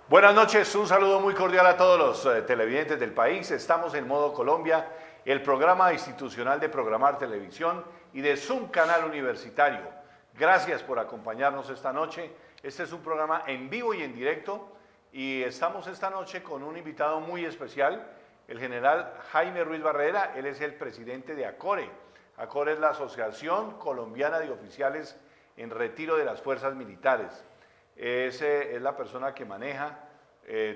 Buenas noches, un saludo muy cordial a todos los televidentes del país. Estamos en Modo Colombia, el programa institucional de Programar Televisión y de Zoom Canal Universitario. Gracias por acompañarnos esta noche. Este es un programa en vivo y en directo y estamos esta noche con un invitado muy especial, el general Jaime Ruiz Barrera. Él es el presidente de ACORE. ACORE es la Asociación Colombiana de Oficiales en Retiro de las Fuerzas Militares. Es la persona que maneja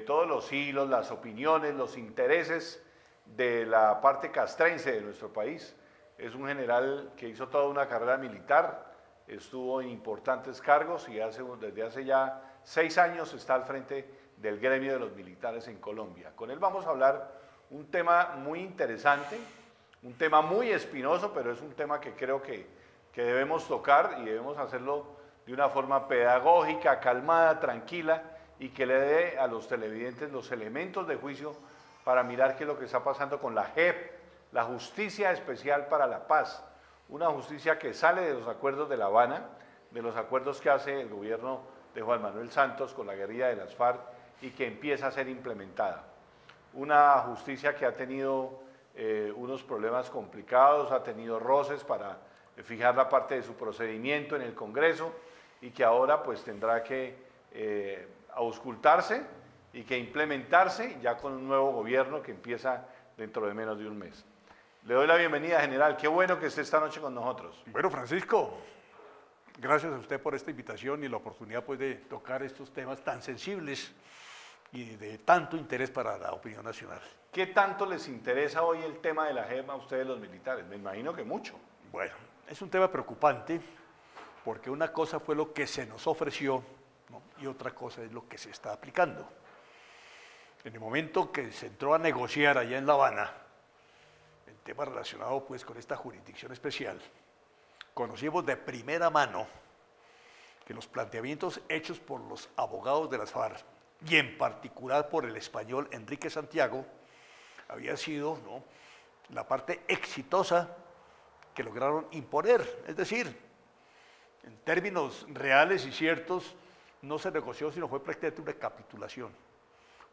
todos los hilos, las opiniones, los intereses de la parte castrense de nuestro país. Es un general que hizo toda una carrera militar, estuvo en importantes cargos y desde hace ya 6 años está al frente del gremio de los militares en Colombia. Con él vamos a hablar un tema muy interesante, un tema muy espinoso, pero es un tema que creo que debemos tocar y debemos hacerlo de una forma pedagógica, calmada, tranquila y que le dé a los televidentes los elementos de juicio para mirar qué es lo que está pasando con la JEP, la Justicia Especial para la Paz, una justicia que sale de los acuerdos de La Habana, de los acuerdos que hace el gobierno de Juan Manuel Santos con la guerrilla de las FARC y que empieza a ser implementada. Una justicia que ha tenido unos problemas complicados, ha tenido roces para fijar la parte de su procedimiento en el Congreso y que ahora pues tendrá que auscultarse y que implementarse ya con un nuevo gobierno que empieza dentro de menos de un mes. Le doy la bienvenida, general. Qué bueno que esté esta noche con nosotros. Bueno, Francisco, gracias a usted por esta invitación y la oportunidad pues, de tocar estos temas tan sensibles y de tanto interés para la opinión nacional. ¿Qué tanto les interesa hoy el tema de la JEP a ustedes los militares? Me imagino que mucho. Bueno, es un tema preocupante porque una cosa fue lo que se nos ofreció, ¿no? Y otra cosa es lo que se está aplicando. En el momento que se entró a negociar allá en La Habana, el tema relacionado pues con esta jurisdicción especial, conocimos de primera mano que los planteamientos hechos por los abogados de las FARC y en particular por el español Enrique Santiago había sido, ¿no?, la parte exitosa que lograron imponer. Es decir, en términos reales y ciertos, no se negoció, sino fue prácticamente una capitulación.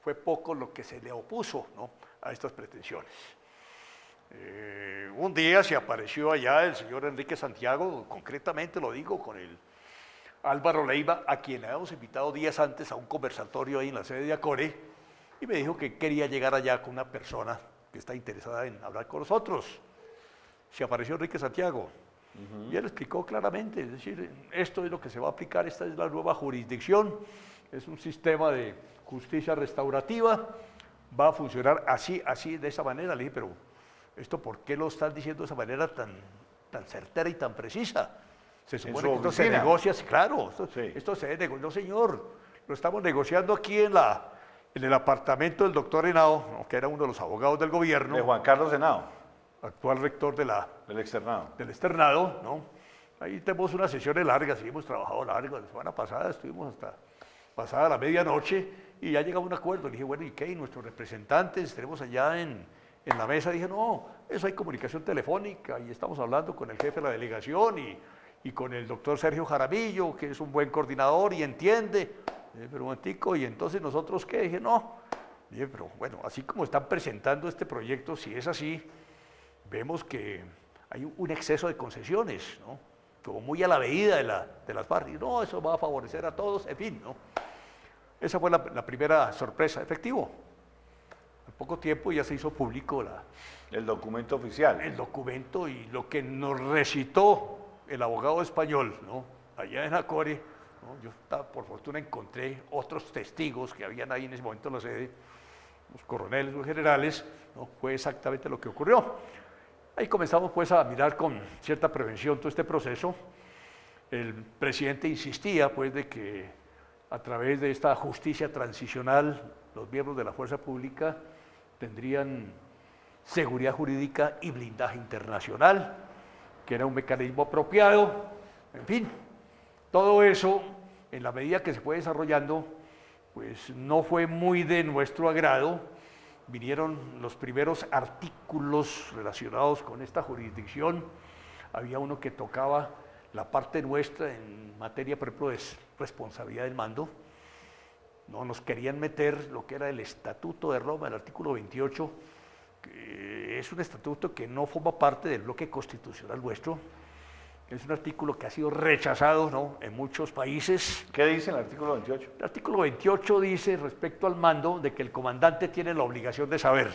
Fue poco lo que se le opuso, ¿no?, a estas pretensiones. Un día se apareció allá el señor Enrique Santiago, concretamente lo digo, con el Álvaro Leiva, a quien habíamos invitado días antes a un conversatorio ahí en la sede de ACORE, y me dijo que quería llegar allá con una persona que está interesada en hablar con nosotros. Se apareció Enrique Santiago, y él explicó claramente, es decir, esto es lo que se va a aplicar, esta es la nueva jurisdicción, es un sistema de justicia restaurativa, va a funcionar así, de esa manera. Le dije, pero ¿esto por qué lo están diciendo de esa manera tan certera y tan precisa? Se supone que esto se negocia, claro, esto se negocia. No, señor, lo estamos negociando aquí en el apartamento del doctor Henao, ¿no?, que era uno de los abogados del gobierno. De Juan Carlos Henao. Actual rector del externado, ¿no? Ahí tenemos unas sesiones largas, y hemos trabajado largo. La semana pasada estuvimos hasta pasada la medianoche y ya llegamos a un acuerdo. Le dije, bueno, ¿y qué? ¿Y nuestros representantes tenemos allá en la mesa? Dije, no, eso hay comunicación telefónica y estamos hablando con el jefe de la delegación y con el doctor Sergio Jaramillo, que es un buen coordinador y entiende. Dije, pero un momentico, ¿y entonces nosotros qué? Dije, no. Dije, pero bueno, así como están presentando este proyecto, si es así, vemos que hay un exceso de concesiones, ¿no?, como muy a la medida de las FARC. Y no, eso va a favorecer a todos, en fin, ¿no? Esa fue la primera sorpresa. Efectivo, en poco tiempo ya se hizo público el documento oficial. El documento y lo que nos recitó el abogado español, ¿no?, allá en ACORE, ¿no? Yo por fortuna encontré otros testigos que habían ahí en ese momento en la sede, los coroneles, los generales, ¿no? Fue exactamente lo que ocurrió. Ahí comenzamos pues a mirar con cierta prevención todo este proceso. El presidente insistía pues de que a través de esta justicia transicional los miembros de la fuerza pública tendrían seguridad jurídica y blindaje internacional, que era un mecanismo apropiado. En fin, todo eso, en la medida que se fue desarrollando, pues no fue muy de nuestro agrado. Vinieron los primeros artículos relacionados con esta jurisdicción. Había uno que tocaba la parte nuestra en materia, por ejemplo, de responsabilidad del mando. no nos querían meter lo que era el Estatuto de Roma, el artículo 28, que es un estatuto que no forma parte del bloque constitucional nuestro. Es un artículo que ha sido rechazado, ¿no?, en muchos países. ¿Qué dice el artículo 28? El artículo 28 dice respecto al mando de que el comandante tiene la obligación de saber,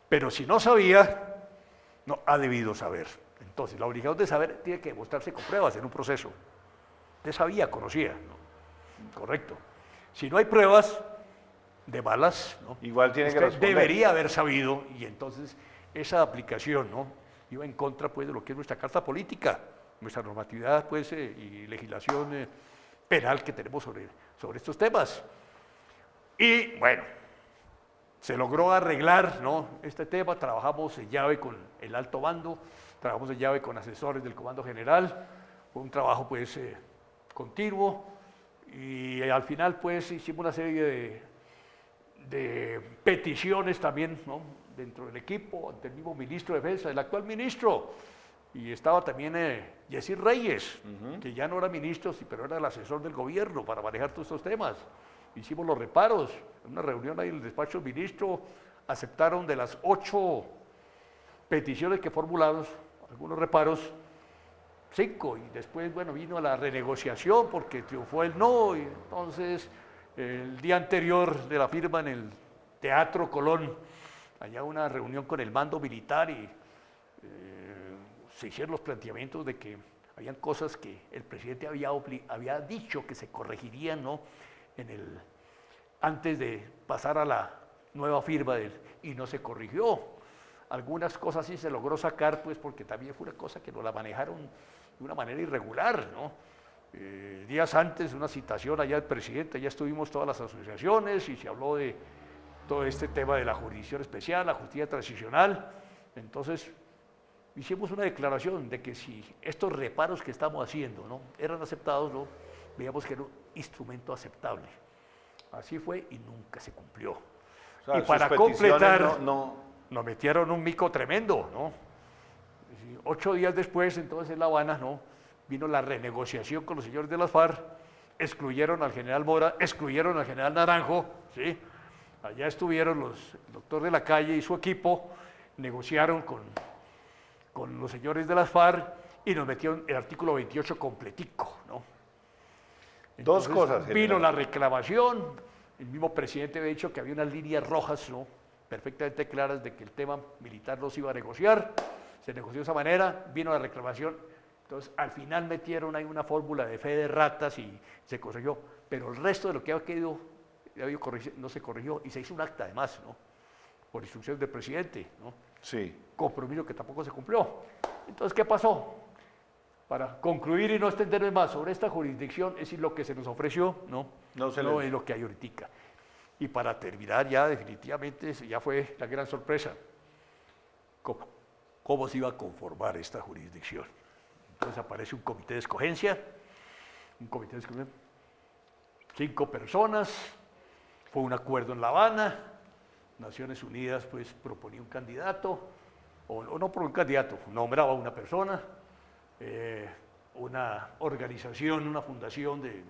pero si no sabía, no ha debido saber. Entonces, la obligación de saber tiene que demostrarse con pruebas en un proceso. Usted sabía, conocía, ¿no? Correcto. Si no hay pruebas de balas, ¿no?, Igual tiene que usted responder. debería haber sabido, y entonces esa aplicación, ¿no?, iba en contra, pues, de lo que es nuestra carta política, nuestra normatividad, pues, y legislación penal que tenemos sobre estos temas. Y bueno, se logró arreglar, ¿no?, este tema. Trabajamos en llave con el alto mando, trabajamos en llave con asesores del Comando General. Fue un trabajo, pues, continuo, y al final, pues, hicimos una serie de peticiones también, ¿no?, dentro del equipo, ante el mismo ministro de Defensa, el actual ministro, y estaba también Yesir Reyes, que ya no era ministro, sí, pero era el asesor del gobierno para manejar todos estos temas. Hicimos los reparos, en una reunión ahí en el despacho del ministro, aceptaron de las 8 peticiones que formulamos, algunos reparos, 5, y después, bueno, vino la renegociación porque triunfó el no, y entonces el día anterior de la firma en el Teatro Colón, allá una reunión con el mando militar, y se hicieron los planteamientos de que habían cosas que el presidente había dicho que se corregirían, ¿no?, antes de pasar a la nueva firma y no se corrigió. Algunas cosas sí se logró sacar, pues, porque también fue una cosa que nos la manejaron de una manera irregular, ¿no? Días antes, una citación allá del presidente, ya estuvimos todas las asociaciones y se habló de todo este tema de la jurisdicción especial, la justicia transicional. Entonces, hicimos una declaración de que si estos reparos que estamos haciendo, ¿no?, eran aceptados, ¿no?, veíamos que era un instrumento aceptable. Así fue y nunca se cumplió. O sea, y para sus peticiones completar, no... nos metieron un mico tremendo, ¿no? 8 días después, entonces, en La Habana, ¿no?, vino la renegociación con los señores de las FARC, excluyeron al general Mora, excluyeron al general Naranjo, ¿sí? Allá estuvieron el doctor de la Calle y su equipo, negociaron con los señores de las FARC y nos metieron el artículo 28 completico, ¿no? Entonces, dos cosas. Vino la reclamación, el mismo presidente había dicho que había unas líneas rojas, ¿no?, perfectamente claras de que el tema militar no se iba a negociar, se negoció de esa manera, vino la reclamación, entonces al final metieron ahí una fórmula de fe de ratas y se corrigió, pero el resto de lo que había quedado no se corrigió y se hizo un acta además, ¿no?, por instrucciones del presidente, ¿no? Sí. Compromiso que tampoco se cumplió. Entonces, ¿qué pasó? Para concluir y no extenderme más sobre esta jurisdicción, es decir, lo que se nos ofreció, no es lo que hay ahorita. Y para terminar ya definitivamente, ya fue la gran sorpresa, cómo se iba a conformar esta jurisdicción. Entonces aparece un comité de escogencia, 5 personas, fue un acuerdo en La Habana, Naciones Unidas, pues, proponía un candidato, o no por un candidato, nombraba a una persona, una organización, una fundación de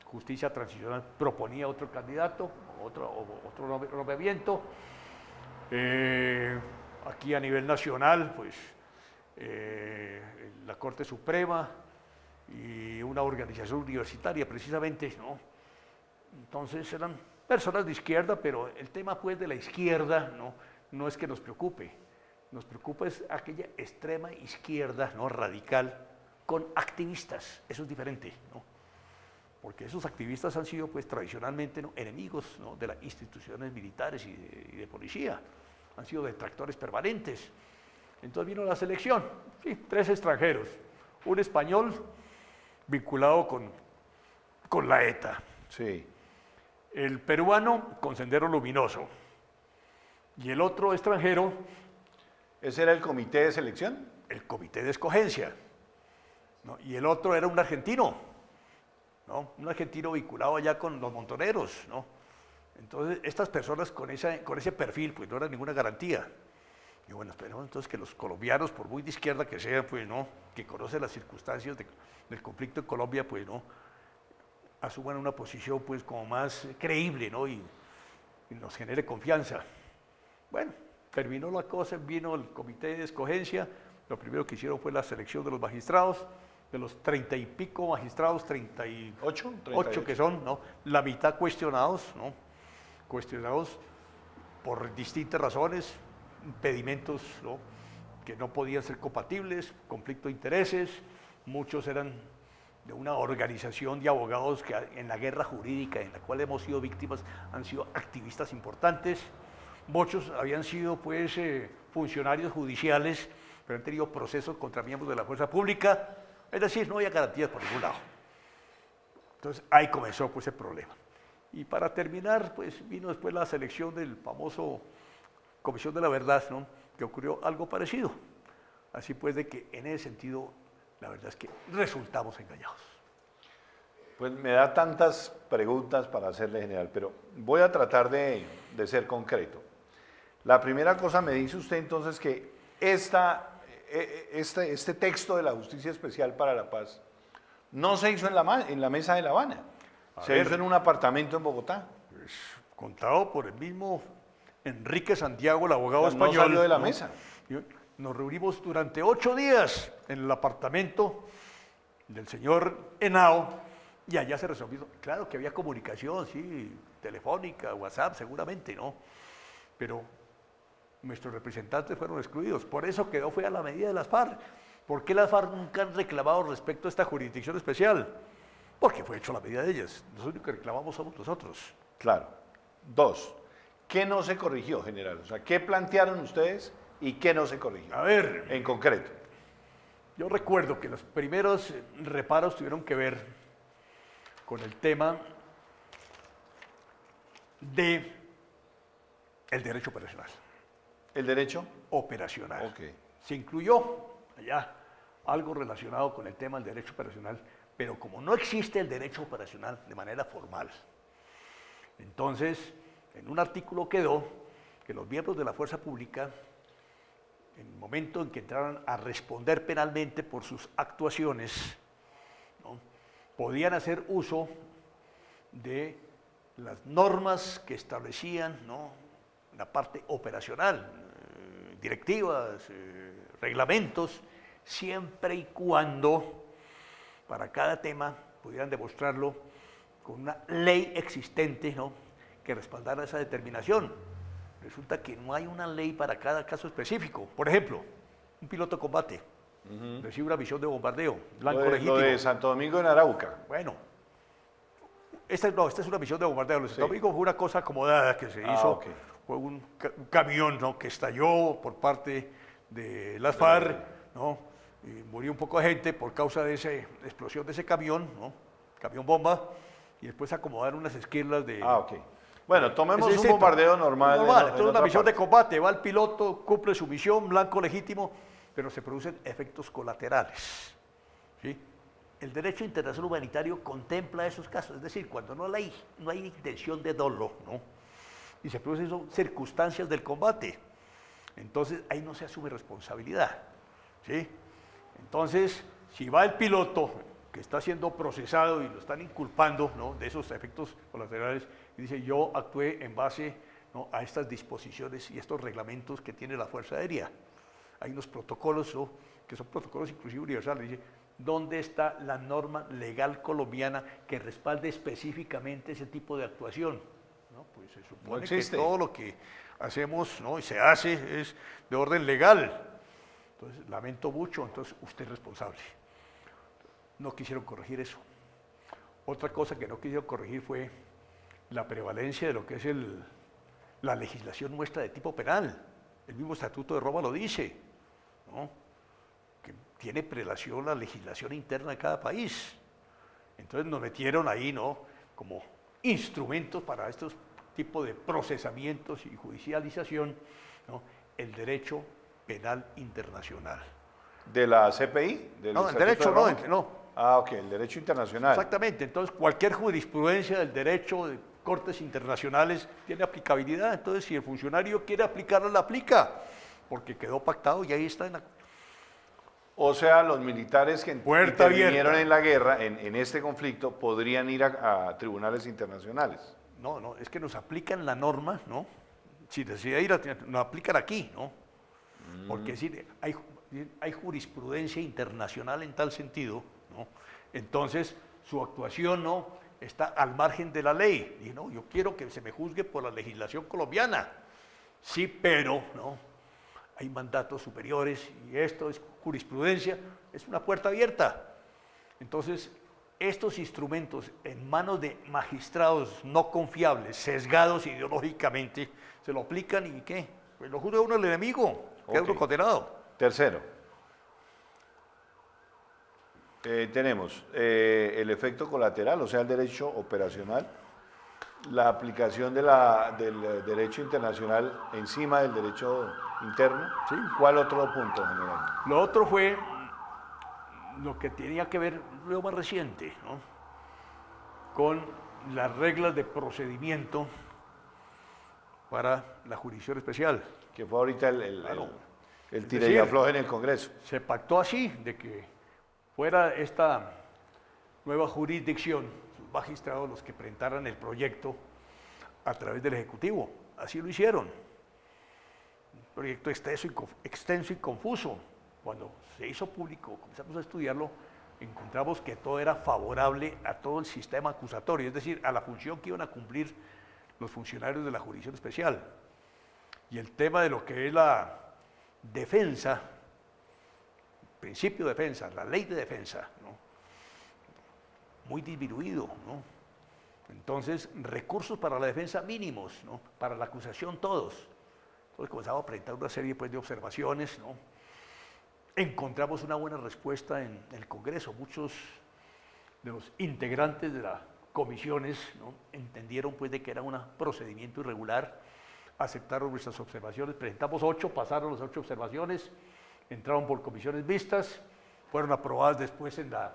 justicia transicional proponía otro candidato, otro nombramiento. Aquí a nivel nacional, pues, la Corte Suprema y una organización universitaria, precisamente, ¿no? Entonces eran personas de izquierda, pero el tema, pues, de la izquierda no es que nos preocupe es aquella extrema izquierda, ¿no?, radical, con activistas, eso es diferente, ¿no?, porque esos activistas han sido, pues, tradicionalmente, ¿no?, enemigos, ¿no?, de las instituciones militares y de policía, han sido detractores permanentes. Entonces vino la selección, sí, 3 extranjeros, un español vinculado con la ETA, Sí. el peruano con Sendero Luminoso, y el otro extranjero, ¿Ese era el comité de selección? el comité de escogencia, ¿no?, y el otro era un argentino, ¿no?, un argentino vinculado allá con los montoneros, ¿no? Entonces, estas personas con ese perfil, pues, no eran ninguna garantía. Y bueno, esperemos entonces que los colombianos, por muy de izquierda que sean, pues, ¿no?, que conocen las circunstancias del conflicto en Colombia, pues, ¿no?, asuman una posición pues como más creíble, ¿no? Y nos genere confianza. Bueno, terminó la cosa, vino el comité de escogencia, lo primero que hicieron fue la selección de los magistrados, de los 30 y pico magistrados, 38 que son, ¿no? La mitad cuestionados, ¿no? Cuestionados por distintas razones, impedimentos, ¿no? Que no podían ser compatibles, conflicto de intereses, muchos eran de una organización de abogados que en la guerra jurídica en la cual hemos sido víctimas han sido activistas importantes, muchos habían sido pues funcionarios judiciales, pero han tenido procesos contra miembros de la fuerza pública, es decir, no había garantías por ningún lado. Entonces ahí comenzó pues el problema. Y para terminar, pues vino después la selección del famoso Comisión de la Verdad, ¿no? Que ocurrió algo parecido. Así pues de que en ese sentido, la verdad es que resultamos engañados. Pues me da tantas preguntas para hacerle, general, pero voy a tratar de ser concreto. La primera cosa, me dice usted entonces que este texto de la Justicia Especial para la Paz no se hizo en la mesa de La Habana, se hizo en un apartamento en Bogotá. Pues, contado por el mismo Enrique Santiago, el abogado español. No salió de la mesa. Nos reunimos durante 8 días en el apartamento del señor Henao y allá se resolvió. Claro que había comunicación, sí, telefónica, WhatsApp, seguramente, ¿no? Pero nuestros representantes fueron excluidos. Por eso fue a la medida de las FARC. ¿Por qué las FARC nunca han reclamado respecto a esta jurisdicción especial? Porque fue hecho a la medida de ellas. Nosotros que reclamamos somos nosotros. Claro. 2. ¿Qué no se corrigió, general? O sea, ¿qué plantearon ustedes y qué no se corrigió? A ver. En concreto. Yo recuerdo que los primeros reparos tuvieron que ver con el tema de el derecho operacional. ¿El derecho? Operacional. Ok. Se incluyó allá algo relacionado con el tema del derecho operacional, pero como no existe el derecho operacional de manera formal, entonces en un artículo quedó que los miembros de la fuerza pública, en el momento en que entraran a responder penalmente por sus actuaciones, ¿no?, podían hacer uso de las normas que establecían, ¿no?, la parte operacional, directivas, reglamentos, siempre y cuando para cada tema pudieran demostrarlo con una ley existente, ¿no?, que respaldara esa determinación. Resulta que no hay una ley para cada caso específico. Por ejemplo, un piloto de combate recibe una misión de bombardeo, blanco legítimo. Lo de Santo Domingo en Arauca. Bueno, esta es una misión de bombardeo. Lo de Santo Domingo fue una cosa acomodada que se hizo. Okay. Fue un camión, ¿no?, que estalló por parte de las FARC, ¿no? Y murió un poco de gente por causa de esa explosión de ese camión, ¿no?, camión bomba, y después acomodaron unas esquirlas de... Ok. Bueno, tomemos un bombardeo normal. Entonces una misión de combate, va el piloto, cumple su misión, blanco legítimo, pero se producen efectos colaterales, ¿sí? El derecho internacional humanitario contempla esos casos, es decir, cuando no hay intención de dolo, ¿no?, y se producen circunstancias del combate, entonces ahí no se asume responsabilidad, ¿sí? Entonces, si va el piloto que está siendo procesado y lo están inculpando, ¿no?, de esos efectos colaterales, y dice, yo actué en base, ¿no?, a estas disposiciones y estos reglamentos que tiene la Fuerza Aérea. Hay unos protocolos, ¿no?, que son protocolos inclusive universales. Dice, ¿dónde está la norma legal colombiana que respalde específicamente ese tipo de actuación? ¿No? Pues se supone que todo lo que hacemos, ¿no?, y se hace es de orden legal. Entonces, lamento mucho, entonces usted es responsable. No quisieron corregir eso. Otra cosa que no quisieron corregir fue la prevalencia de lo que es la legislación nuestra de tipo penal. El mismo Estatuto de Roma lo dice, ¿no?, que tiene prelación la legislación interna de cada país. Entonces nos metieron ahí, ¿no?, como instrumentos para estos tipos de procesamientos y judicialización, ¿no?, el derecho penal internacional. ¿De la CPI? No, el derecho no. Ah, ok, el derecho internacional. Exactamente, entonces cualquier jurisprudencia del derecho de cortes internacionales tiene aplicabilidad, entonces si el funcionario quiere aplicarla, la aplica, porque quedó pactado y ahí está O sea, los militares que Puerta intervinieron abierta. en la guerra, en este conflicto, podrían ir a tribunales internacionales. No, no, es que nos aplican la norma, ¿no? Si decide ir, nos aplican aquí, ¿no? Porque es decir, hay jurisprudencia internacional en tal sentido, ¿no? Entonces, su actuación no está al margen de la ley. Y no, yo quiero que se me juzgue por la legislación colombiana. Sí, pero, ¿no? Hay mandatos superiores y esto es jurisprudencia, es una puerta abierta. Entonces, estos instrumentos en manos de magistrados no confiables, sesgados ideológicamente, se lo aplican y ¿qué? Pues lo juzga uno el enemigo, queda uno condenado. Tercero, tenemos el efecto colateral, o sea, el derecho operacional, la aplicación del derecho internacional encima del derecho interno. Sí. ¿Cuál otro punto, general? Lo otro fue lo que tenía que ver, lo más reciente, ¿no? Con las reglas de procedimiento para la jurisdicción especial. Que fue ahorita Claro. el Es tira y decir, afloje en el Congreso. Se pactó así, de que fuera esta nueva jurisdicción, sus magistrados los que presentaran el proyecto a través del Ejecutivo. Así lo hicieron. Un proyecto extenso y confuso. Cuando se hizo público, comenzamos a estudiarlo, encontramos que todo era favorable a todo el sistema acusatorio, es decir, a la función que iban a cumplir los funcionarios de la jurisdicción especial. Y el tema de lo que es la defensa, principio de defensa, la ley de defensa, ¿no? Muy disminuido, ¿no? Entonces, recursos para la defensa mínimos, ¿no? Para la acusación todos. Entonces comenzamos a presentar una serie pues, de observaciones, ¿no? Encontramos una buena respuesta en el Congreso. Muchos de los integrantes de las comisiones, ¿no? Entendieron pues, de que era un procedimiento irregular, aceptaron nuestras observaciones, presentamos 8, pasaron las 8 observaciones, entraron por comisiones vistas, fueron aprobadas después en la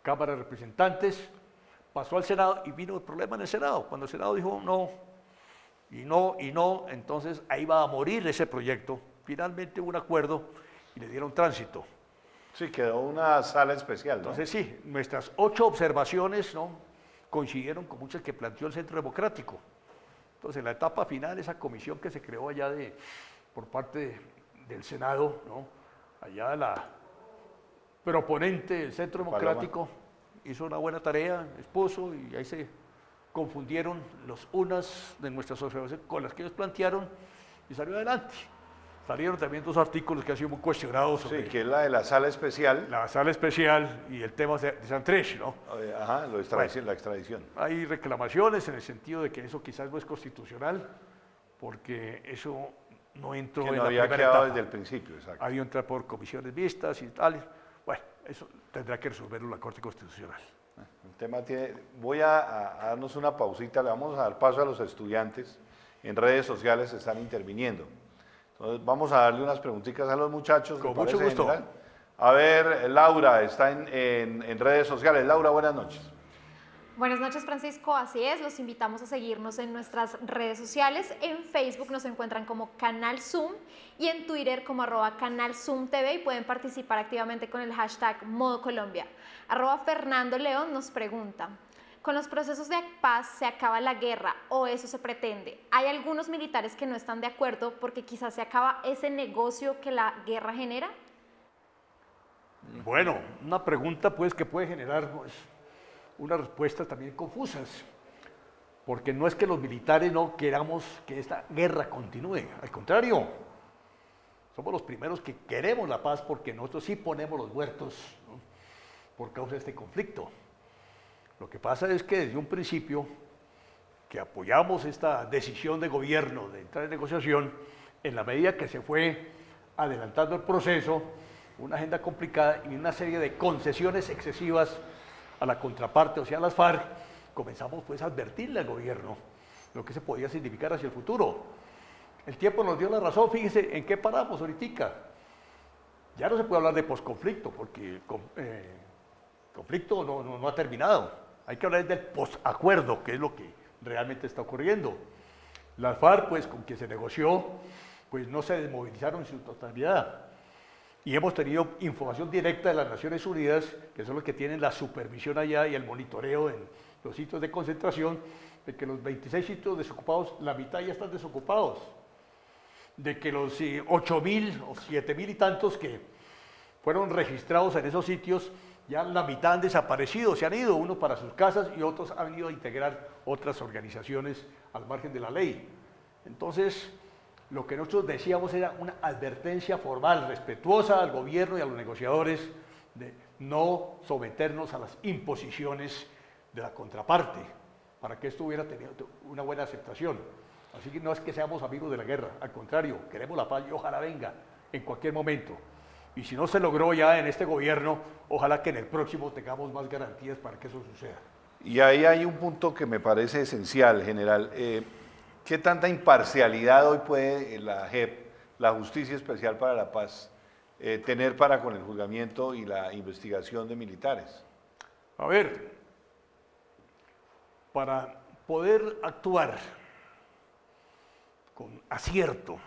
Cámara de Representantes, pasó al Senado y vino el problema en el Senado. Cuando el Senado dijo no, y no, y no, entonces ahí va a morir ese proyecto. Finalmente hubo un acuerdo y le dieron tránsito. Sí, quedó una sala especial, ¿no? Entonces sí, nuestras 8 observaciones, ¿no? Coincidieron con muchas que planteó el Centro Democrático. Entonces en la etapa final, esa comisión que se creó allá por parte del Senado, ¿no? Allá la proponente del Centro Democrático hizo una buena tarea, expuso y ahí se confundieron unas de nuestras observaciones con las que ellos plantearon y salió adelante. Salieron también 2 artículos que han sido muy cuestionados sobre Sí, que es la de la sala especial. la sala especial y el tema de Santrich, ¿no? Ajá, la extradición. Hay reclamaciones en el sentido de que eso quizás no es constitucional, porque eso no entró Que en no la había primera quedado etapa. desde el principio, exacto. Había entrar por comisiones vistas y tal. Bueno, eso tendrá que resolverlo la Corte Constitucional. El tema tiene... Voy a darnos una pausita, le vamos a dar paso a los estudiantes. En redes sociales se están interviniendo. Entonces vamos a darle unas preguntitas a los muchachos. Con ¿me parece, mucho gusto. general? A ver, Laura está en redes sociales. Laura, buenas noches. Buenas noches, Francisco. Así es, los invitamos a seguirnos en nuestras redes sociales. En Facebook nos encuentran como Canal Zoom y en Twitter como @CanalZoomTV y pueden participar activamente con el hashtag Modo Colombia. @Fernando León nos pregunta, ¿con los procesos de paz se acaba la guerra o eso se pretende? Hay algunos militares que no están de acuerdo porque quizás se acaba ese negocio que la guerra genera. Bueno, una pregunta pues que puede generar pues, unas respuestas también confusas, porque no es que los militares no queramos que esta guerra continúe, al contrario, somos los primeros que queremos la paz porque nosotros sí ponemos los muertos, ¿no? Por causa de este conflicto. Lo que pasa es que desde un principio que apoyamos esta decisión de gobierno de entrar en negociación, en la medida que se fue adelantando el proceso, una agenda complicada y una serie de concesiones excesivas a la contraparte, o sea, a las FARC, comenzamos pues a advertirle al gobierno lo que se podía significar hacia el futuro. El tiempo nos dio la razón, fíjese en qué paramos ahorita. Ya no se puede hablar de posconflicto, porque el conflicto no ha terminado. Hay que hablar del posacuerdo, que es lo que realmente está ocurriendo. Las FARC, pues, con quien se negoció, pues no se desmovilizaron en su totalidad. y hemos tenido información directa de las Naciones Unidas, que son los que tienen la supervisión allá y el monitoreo en los sitios de concentración, de que los 26 sitios desocupados, la mitad ya están desocupados, de que los 8.000 o 7.000 y tantos que fueron registrados en esos sitios, ya la mitad han desaparecido, se han ido, unos para sus casas y otros han ido a integrar otras organizaciones al margen de la ley. Entonces, lo que nosotros decíamos era una advertencia formal, respetuosa al gobierno y a los negociadores, de no someternos a las imposiciones de la contraparte, para que esto hubiera tenido una buena aceptación. Así que no es que seamos amigos de la guerra, al contrario, queremos la paz y ojalá venga en cualquier momento. Y si no se logró ya en este gobierno, ojalá que en el próximo tengamos más garantías para que eso suceda. Y ahí hay un punto que me parece esencial, general. ¿Qué tanta imparcialidad hoy puede la JEP, la Justicia Especial para la Paz, tener para con el juzgamiento y la investigación de militares? A ver, para poder actuar con acierto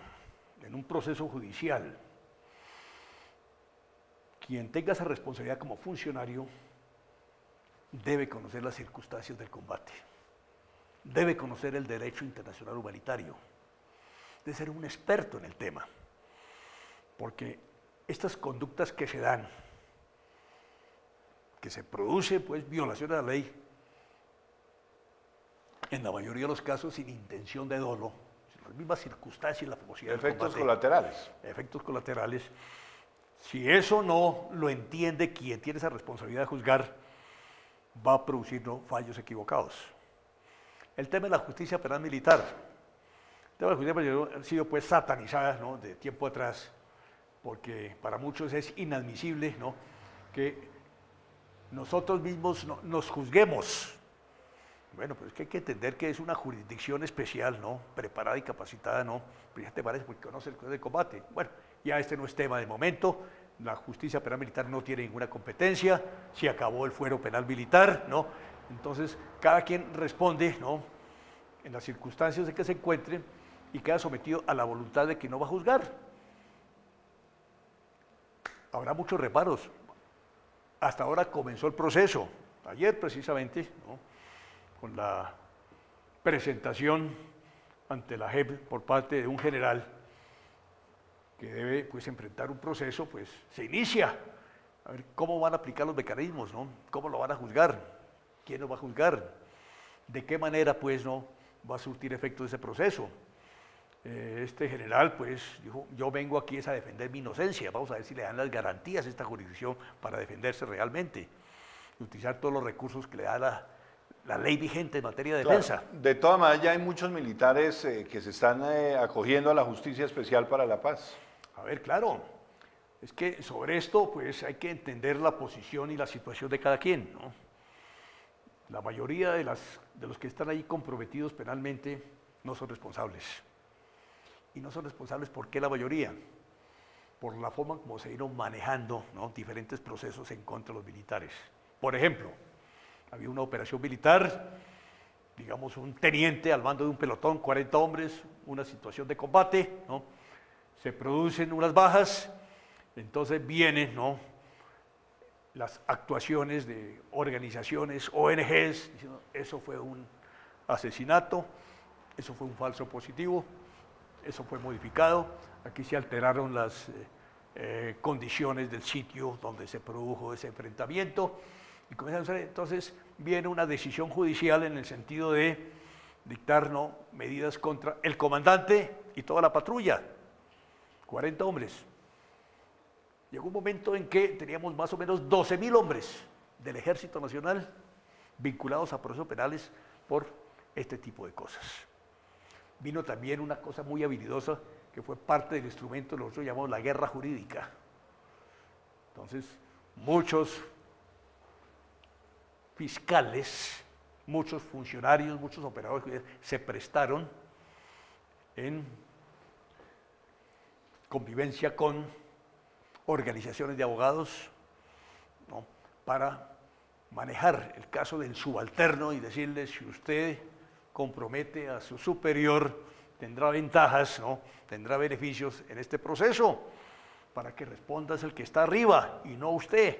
en un proceso judicial, quien tenga esa responsabilidad como funcionario debe conocer las circunstancias del combate, debe conocer el derecho internacional humanitario, debe ser un experto en el tema, porque estas conductas que se dan, que se produce pues violación a la ley, en la mayoría de los casos sin intención de dolo, sin las mismas circunstancias y la posibilidad de efectos combate, colaterales. efectos colaterales. Si eso no lo entiende quien tiene esa responsabilidad de juzgar, va a producir fallos equivocados. El tema de la justicia penal militar. El tema de la justicia penal militar ha sido pues satanizada, ¿no?, de tiempo atrás, porque para muchos es inadmisible, ¿no?, que nosotros mismos nos juzguemos. Bueno, pues es que hay que entender que es una jurisdicción especial, ¿no?, preparada y capacitada, ¿no? Pero ya te parece porque conoce el código de combate. Bueno, ya este no es tema de momento, la justicia penal militar no tiene ninguna competencia, se acabó el fuero penal militar, ¿no? Entonces, cada quien responde, ¿no?, en las circunstancias en que se encuentre y queda sometido a la voluntad de quien no va a juzgar. Habrá muchos reparos. Hasta ahora comenzó el proceso, ayer precisamente, ¿no?, con la presentación ante la JEP por parte de un general que debe pues enfrentar un proceso, pues se inicia a ver cómo van a aplicar los mecanismos, ¿no?, cómo lo van a juzgar, quién lo va a juzgar, de qué manera pues no va a surtir efecto ese proceso. Este general pues dijo, yo vengo aquí es a defender mi inocencia, vamos a ver si le dan las garantías a esta jurisdicción para defenderse realmente, y utilizar todos los recursos que le da la ley vigente en materia de defensa. Claro, de todas maneras ya hay muchos militares que se están acogiendo a la Justicia Especial para la Paz. A ver, claro, es que sobre esto pues hay que entender la posición y la situación de cada quien, ¿no? La mayoría de los que están ahí comprometidos penalmente no son responsables. Y no son responsables, ¿por qué la mayoría? Por la forma como se iban manejando, ¿no?, diferentes procesos en contra de los militares. Por ejemplo, había una operación militar, digamos un teniente al mando de un pelotón, 40 hombres, una situación de combate, ¿no?, se producen unas bajas, entonces vienen, ¿no?, las actuaciones de organizaciones, ONGs, diciendo, eso fue un asesinato, eso fue un falso positivo, eso fue modificado, aquí se alteraron las condiciones del sitio donde se produjo ese enfrentamiento, y entonces viene una decisión judicial en el sentido de dictar, ¿no?, medidas contra el comandante y toda la patrulla, 40 hombres. Llegó un momento en que teníamos más o menos 12.000 hombres del Ejército Nacional vinculados a procesos penales por este tipo de cosas. Vino también una cosa muy habilidosa que fue parte del instrumento que nosotros llamamos la guerra jurídica. Entonces, muchos fiscales, muchos funcionarios, muchos operadores se prestaron en convivencia con organizaciones de abogados, ¿no?, para manejar el caso del subalterno y decirle, si usted compromete a su superior, tendrá ventajas, ¿no?, tendrá beneficios en este proceso. para que responda es el que está arriba y no usted.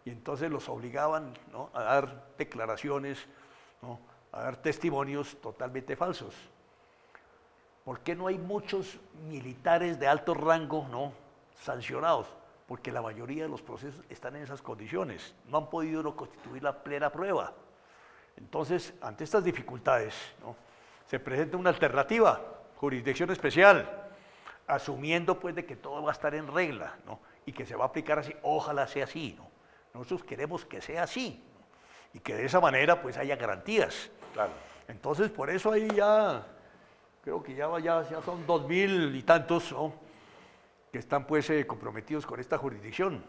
Y entonces los obligaban, ¿no?, a dar declaraciones, ¿no?, a dar testimonios totalmente falsos. ¿Por qué no hay muchos militares de alto rango, ¿no?, sancionados? Porque la mayoría de los procesos están en esas condiciones, no han podido no constituir la plena prueba. Entonces, ante estas dificultades, ¿no?, se presenta una alternativa, jurisdicción especial, asumiendo pues de que todo va a estar en regla, ¿no?, y que se va a aplicar así. Ojalá sea así, ¿no? Nosotros queremos que sea así, ¿no?, y que de esa manera pues haya garantías. Claro. Entonces, por eso ahí ya, creo que ya son 2000 y tantos, ¿no?, que están pues comprometidos con esta jurisdicción.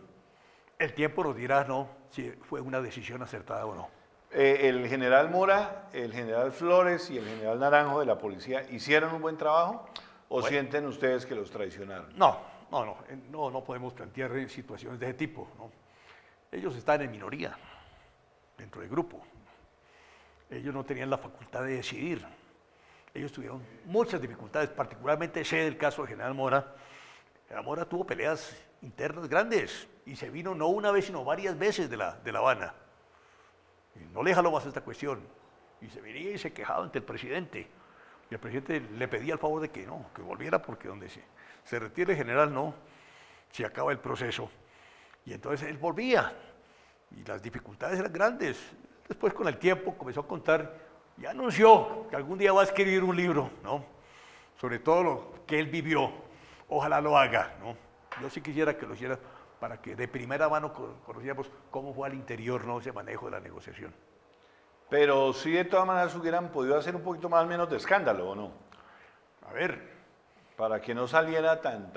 El tiempo nos dirá, ¿no?, si fue una decisión acertada o no. El general Mora, el general Flores y el general Naranjo de la policía, ¿hicieron un buen trabajo o Bueno, sienten ustedes que los traicionaron? No podemos plantear situaciones de ese tipo, ¿no? Ellos están en minoría dentro del grupo. Ellos no tenían la facultad de decidir. Ellos tuvieron muchas dificultades, particularmente sé del caso del general Mora. El general Mora tuvo peleas internas grandes y se vino no una vez, sino varias veces de La Habana. Y no le jaló más esta cuestión. Y se venía y se quejaba ante el presidente. Y el presidente le pedía el favor de que no, que volviera, porque donde se retire el general, no, se acaba el proceso. Y entonces él volvía. Y las dificultades eran grandes. Después, con el tiempo, comenzó a contar y anunció que algún día va a escribir un libro, ¿no?, sobre todo lo que él vivió. Ojalá lo haga, ¿no? Yo sí quisiera que lo hiciera para que de primera mano conociéramos cómo fue al interior, ¿no?, ese manejo de la negociación. Pero sí, de todas maneras hubieran podido hacer un poquito más menos de escándalo, ¿o no? A ver, Para que no saliera tan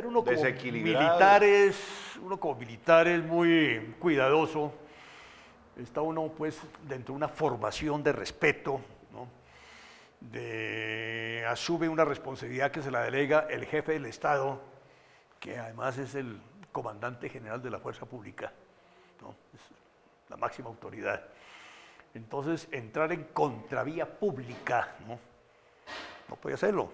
uno como desequilibrado. uno como militar es muy cuidadoso. Está uno pues dentro de una formación de respeto, ¿no?, asume una responsabilidad que se la delega el jefe del Estado, que además es el comandante general de la fuerza pública, ¿no?, es la máxima autoridad. Entonces, entrar en contravía pública, no podía hacerlo.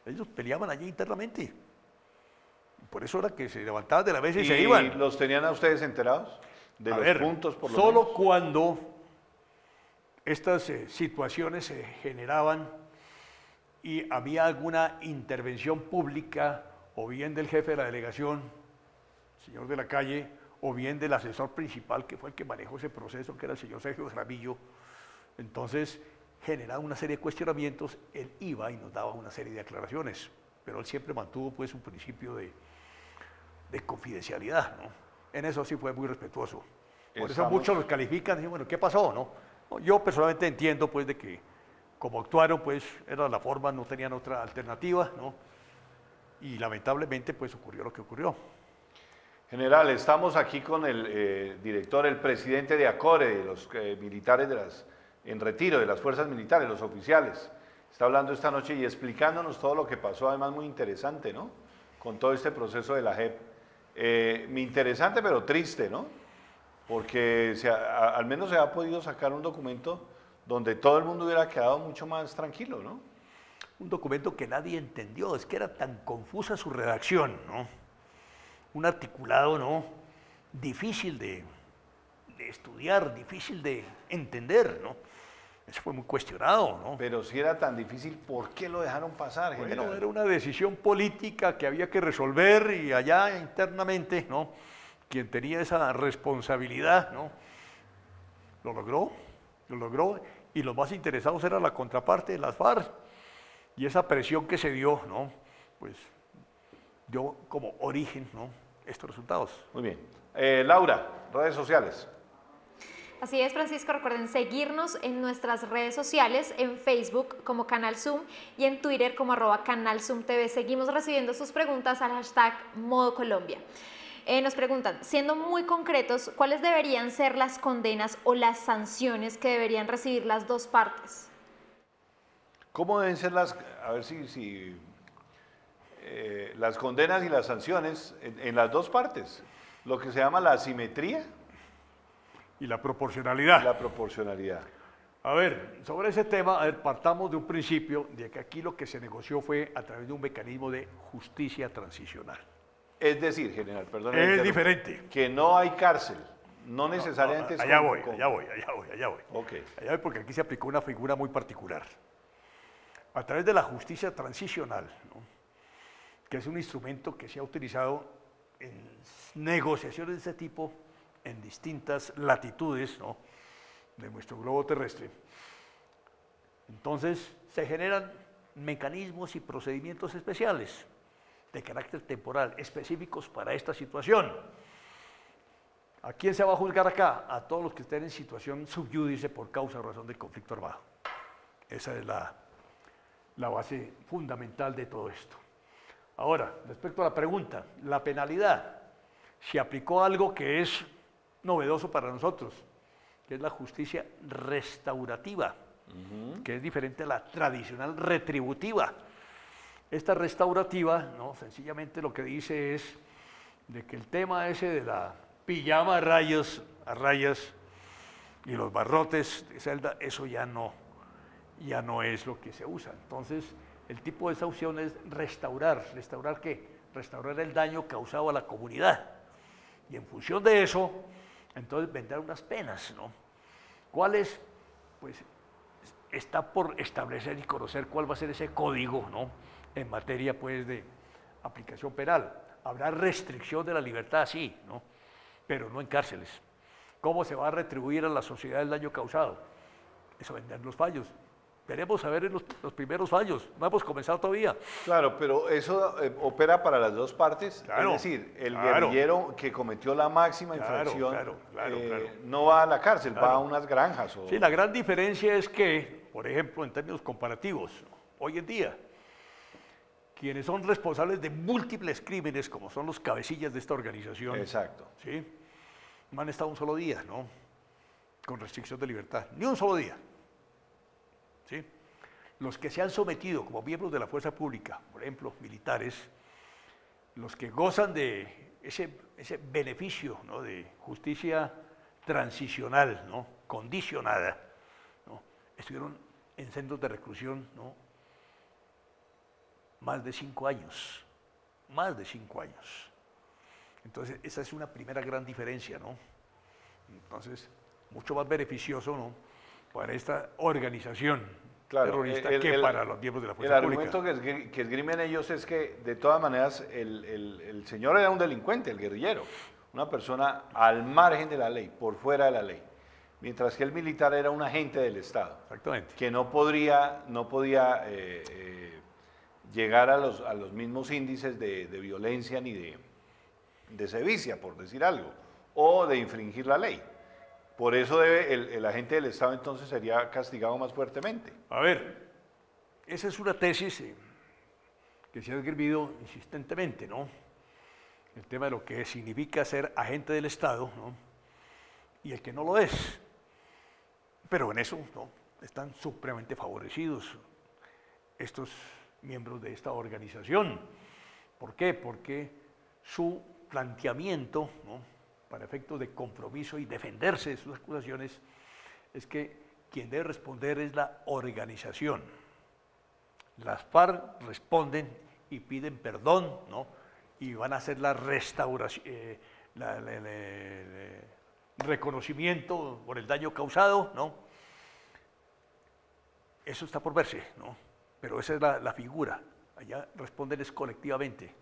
Ellos peleaban allí internamente. Y por eso era que se levantaban de la mesa y se iban. ¿Y los tenían a ustedes enterados? De los puntos, por lo solo menos. cuando estas situaciones se generaban y había alguna intervención pública, o bien del jefe de la delegación, señor de la Calle, o bien del asesor principal, que fue el que manejó ese proceso, que era el señor Sergio Jaramillo. Entonces, generaba una serie de cuestionamientos, él iba y nos daba una serie de aclaraciones, pero él siempre mantuvo pues un principio de confidencialidad, ¿no? En eso sí fue muy respetuoso. Por eso muchos los califican y dicen, bueno, ¿qué pasó, no? Yo personalmente entiendo pues de que como actuaron pues era la forma, no tenían otra alternativa, ¿no? Y lamentablemente pues ocurrió lo que ocurrió. General, estamos aquí con el director, el presidente de ACORE, de los militares en retiro, de las fuerzas militares, los oficiales. Está hablando esta noche y explicándonos todo lo que pasó, además muy interesante, ¿no?, con todo este proceso de la JEP. Interesante pero triste, ¿no?, porque al menos se ha podido sacar un documento donde todo el mundo hubiera quedado mucho más tranquilo, ¿no? Un documento que nadie entendió, es que era tan confusa su redacción, ¿no? Un articulado, ¿no?, difícil de estudiar, difícil de entender, ¿no? Eso fue muy cuestionado, ¿no? Pero si era tan difícil, ¿por qué lo dejaron pasar, general? Bueno, era una decisión política que había que resolver y allá internamente, ¿no?, quien tenía esa responsabilidad, ¿no?, lo logró, y los más interesados era la contraparte de las FARC, y esa presión que se dio, ¿no?, pues dio como origen, ¿no?, estos resultados. Muy bien. Laura, redes sociales. Así es, Francisco, recuerden seguirnos en nuestras redes sociales, en Facebook como Canal Zoom y en Twitter como @CanalZoomTV. Seguimos recibiendo sus preguntas al hashtag Modo Colombia. Nos preguntan, siendo muy concretos, ¿cuáles deberían ser las condenas o las sanciones que deberían recibir las dos partes? ¿Cómo deben ser las condenas y las sanciones en las dos partes? Lo que se llama la asimetría Y la proporcionalidad. y la proporcionalidad. A ver, sobre ese tema, partamos de un principio de que aquí lo que se negoció fue a través de un mecanismo de justicia transicional. Es decir, general, perdón. Es diferente. Que no hay cárcel, no necesariamente es allá como- voy, como- allá voy. Ok. Allá voy porque aquí se aplicó una figura muy particular. A través de la justicia transicional, ¿no? Que es un instrumento que se ha utilizado en negociaciones de ese tipo en distintas latitudes, ¿no? De nuestro globo terrestre. Entonces se generan mecanismos y procedimientos especiales de carácter temporal, específicos para esta situación. ¿A quién se va a juzgar acá? A todos los que estén en situación subyúdice por causa o razón del conflicto armado. Esa es la base fundamental de todo esto. Ahora, respecto a la pregunta, la penalidad, se aplicó algo que es novedoso para nosotros, que es la justicia restaurativa, que es diferente a la tradicional retributiva. Esta restaurativa, ¿no? Sencillamente lo que dice es de que el tema ese de la pijama a rayas y los barrotes de celda, eso ya no es lo que se usa. Entonces, el tipo de sanción es restaurar. ¿Restaurar qué? Restaurar el daño causado a la comunidad. Y en función de eso, entonces vendrán unas penas, ¿no? ¿Cuáles? Pues está por establecer y conocer cuál va a ser ese código, ¿no? En materia, pues, de aplicación penal. Habrá restricción de la libertad, sí, ¿no? Pero no en cárceles. ¿Cómo se va a retribuir a la sociedad el daño causado? Eso vendrán los fallos. Veremos a ver en los primeros fallos. No hemos comenzado todavía. Claro, pero eso opera para las dos partes. Claro, es decir, el claro. guerrillero que cometió la máxima Claro, infracción claro. no va a la cárcel, va a Claro. unas granjas. O... Sí, la gran diferencia es que, por ejemplo, en términos comparativos, hoy en día, quienes son responsables de múltiples crímenes, como son los cabecillas de esta organización, Exacto. ¿sí? No han estado un solo día, ¿no? Con restricción de libertad, ni un solo día. ¿Sí? Los que se han sometido como miembros de la fuerza pública, por ejemplo, militares, los que gozan de ese beneficio, ¿no? De justicia transicional, ¿no? Condicionada, ¿no? Estuvieron en centros de reclusión, ¿no? Más de 5 años, más de 5 años. Entonces, esa es una primera gran diferencia, ¿no? Entonces, mucho más beneficioso, ¿no? Para esta organización terrorista que para los miembros de la fuerza pública. El argumento que esgrimen ellos es que, de todas maneras, el señor era un delincuente, el guerrillero, una persona al margen de la ley, por fuera de la ley, mientras que el militar era un agente del Estado, Exactamente. que no podía llegar a los mismos índices de violencia ni de sevicia, por decir algo, o de infringir la ley. Por eso el agente del Estado entonces sería castigado más fuertemente. A ver, esa es una tesis que se ha esgrimido insistentemente, ¿no? El tema de lo que significa ser agente del Estado, ¿no? Y el que no lo es. Pero en eso, ¿no? Están supremamente favorecidos estos miembros de esta organización. ¿Por qué? Porque su planteamiento, ¿no? Para efectos de compromiso y defenderse de sus acusaciones, es que quien debe responder es la organización. Las FARC responden y piden perdón, ¿no? Y van a hacer la restauración, reconocimiento por el daño causado, ¿no? Eso está por verse, ¿no? Pero esa es la figura. Allá responden es colectivamente.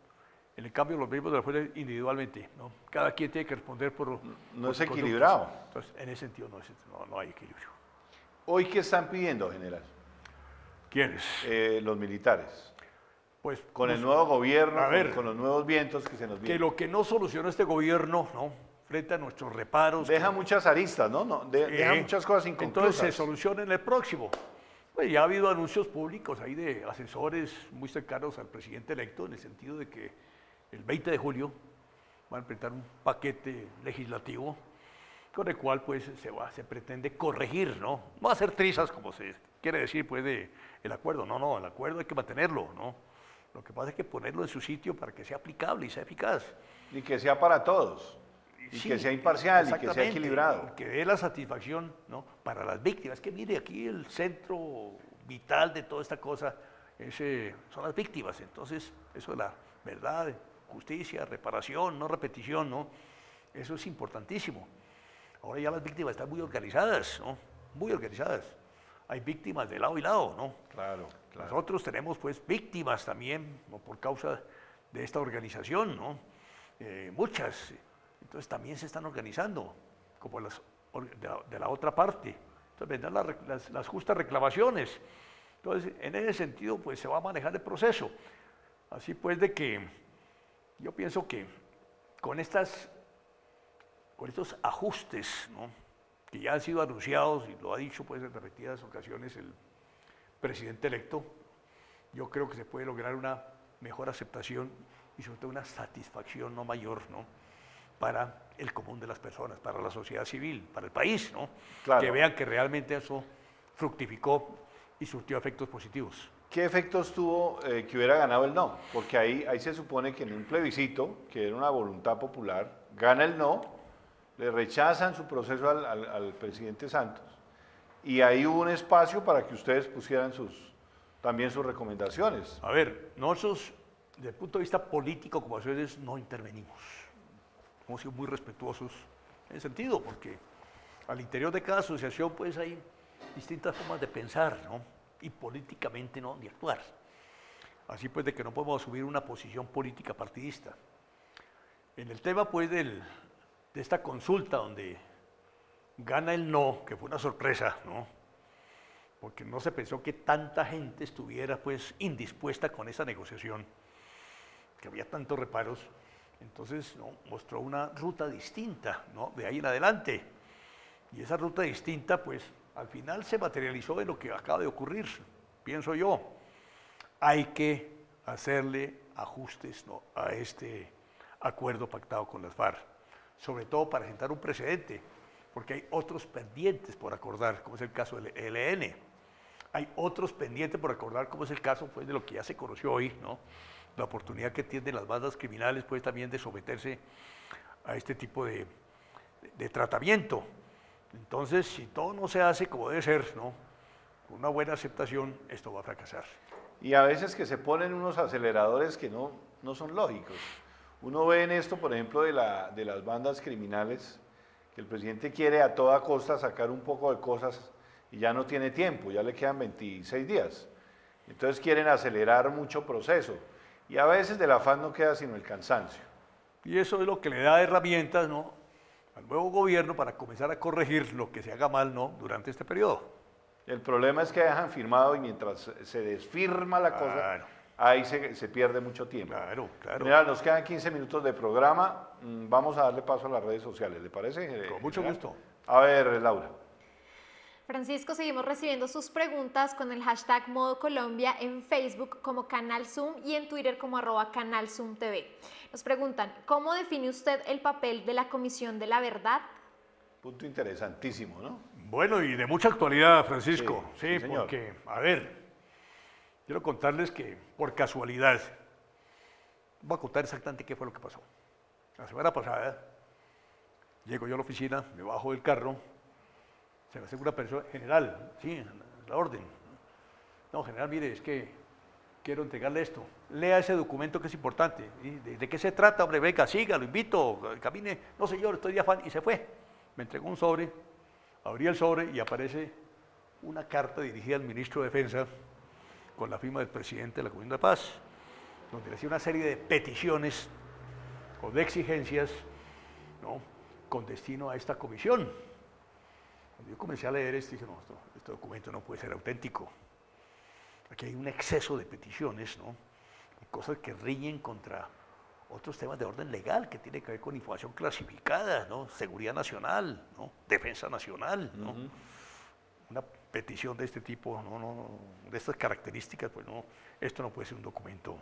En el cambio, los miembros de la fuerza individualmente, ¿no? Cada quien tiene que responder por... No es sus equilibrado. conductas. Entonces, en ese sentido no hay equilibrio. ¿Hoy qué están pidiendo, general? ¿Quiénes? Los militares. Pues Con el nuevo gobierno, a ver, con los nuevos vientos que se nos que vienen. lo que no solucionó este gobierno, ¿no? Frente a nuestros reparos... Deja muchas aristas, ¿no? Deja muchas cosas inconclusas. Entonces se soluciona en el próximo. Pues ya ha habido anuncios públicos ahí de asesores muy cercanos al presidente electo, en el sentido de que el 20 de julio van a presentar un paquete legislativo con el cual pues se pretende corregir, ¿no? No hacer trizas como se quiere decir pues el acuerdo. No, el acuerdo hay que mantenerlo, ¿no? Lo que pasa es que ponerlo en su sitio para que sea aplicable y sea eficaz. Y que sea para todos. Y Sí, que sea imparcial y que sea exactamente, equilibrado. que dé la satisfacción, ¿no? Para las víctimas. Que mire, aquí el centro vital de toda esta cosa son las víctimas. Entonces, eso es la verdad justicia, reparación, no repetición, ¿no? Eso es importantísimo. Ahora ya las víctimas están muy organizadas, ¿no? Muy organizadas. Hay víctimas de lado y lado, ¿no? Claro, claro. Nosotros tenemos pues víctimas también, ¿no? Por causa de esta organización, ¿no? Muchas. Entonces también se están organizando, como de la otra parte. Entonces vendrán las justas reclamaciones. Entonces, en ese sentido, pues se va a manejar el proceso. Así pues de que yo pienso que con estos ajustes, ¿no? Que ya han sido anunciados, y lo ha dicho pues en repetidas ocasiones el presidente electo, yo creo que se puede lograr una mejor aceptación y sobre todo una satisfacción no mayor, ¿no? Para el común de las personas, para la sociedad civil, para el país, ¿no? Claro. Que vean que realmente eso fructificó y surtió efectos positivos. ¿Qué efectos tuvo que hubiera ganado el no? Porque ahí se supone que en un plebiscito, que era una voluntad popular, gana el no, le rechazan su proceso al presidente Santos, y ahí hubo un espacio para que ustedes pusieran también sus recomendaciones. A ver, nosotros, desde el punto de vista político, como asesores, no intervenimos. Hemos sido muy respetuosos en ese sentido, porque al interior de cada asociación pues hay distintas formas de pensar, ¿no? Y políticamente no de actuar. Así pues de que no podemos asumir una posición política partidista. En el tema pues de esta consulta donde gana el no, que fue una sorpresa, ¿no? Porque no se pensó que tanta gente estuviera pues indispuesta con esa negociación, que había tantos reparos. Entonces, ¿no? Mostró una ruta distinta, ¿no? De ahí en adelante. Y esa ruta distinta, pues, al final se materializó en lo que acaba de ocurrir, pienso yo. Hay que hacerle ajustes, ¿no? A este acuerdo pactado con las FARC, sobre todo para sentar un precedente, porque hay otros pendientes por acordar, como es el caso del ELN. Hay otros pendientes por acordar, como es el caso pues, de lo que ya se conoció hoy, ¿no? La oportunidad que tienen las bandas criminales pues también de someterse a este tipo de tratamiento. Entonces, si todo no se hace como debe ser, ¿no? Con una buena aceptación, esto va a fracasar. Y a veces que se ponen unos aceleradores que no son lógicos. Uno ve en esto, por ejemplo, de las bandas criminales, que el presidente quiere a toda costa sacar un poco de cosas y ya no tiene tiempo, ya le quedan 26 días. Entonces quieren acelerar mucho proceso. Y a veces del afán no queda sino el cansancio. Y eso es lo que le da herramientas, ¿no? Al nuevo gobierno para comenzar a corregir lo que se haga mal, ¿no? Durante este periodo. El problema es que dejan firmado y mientras se desfirma la cosa, ahí se pierde mucho tiempo. Claro, claro. Mira, nos quedan 15 minutos de programa, vamos a darle paso a las redes sociales, ¿le parece? Con mucho gusto. A ver, Laura. Francisco, seguimos recibiendo sus preguntas con el hashtag Modo Colombia en Facebook como Canal Zoom y en Twitter como @Canal Zoom TV. Nos preguntan, ¿cómo define usted el papel de la Comisión de la Verdad? Punto interesantísimo, ¿no? Bueno, y de mucha actualidad, Francisco. Sí, señor. Porque, a ver, quiero contarles que por casualidad, voy a contar exactamente qué fue lo que pasó. La semana pasada, llego yo a la oficina, me bajo del carro, se me hace una persona, general, sí, la orden. No, general, mire, es que quiero entregarle esto. Lea ese documento que es importante. ¿De qué se trata, hombre? Venga, siga, lo invito, camine. No, señor, estoy de afán. Y se fue. Me entregó un sobre, abrí el sobre y aparece una carta dirigida al ministro de Defensa con la firma del presidente de la Comisión de Paz, donde le hacía una serie de peticiones o de exigencias, ¿no? Con destino a esta comisión. Cuando yo comencé a leer esto, dije, no, este documento no puede ser auténtico. Aquí hay un exceso de peticiones, ¿no? Cosas que riñen contra otros temas de orden legal que tienen que ver con información clasificada, ¿no? Seguridad nacional, ¿no? Defensa nacional, ¿no? Una petición de este tipo, de estas características, pues no, esto no puede ser un documento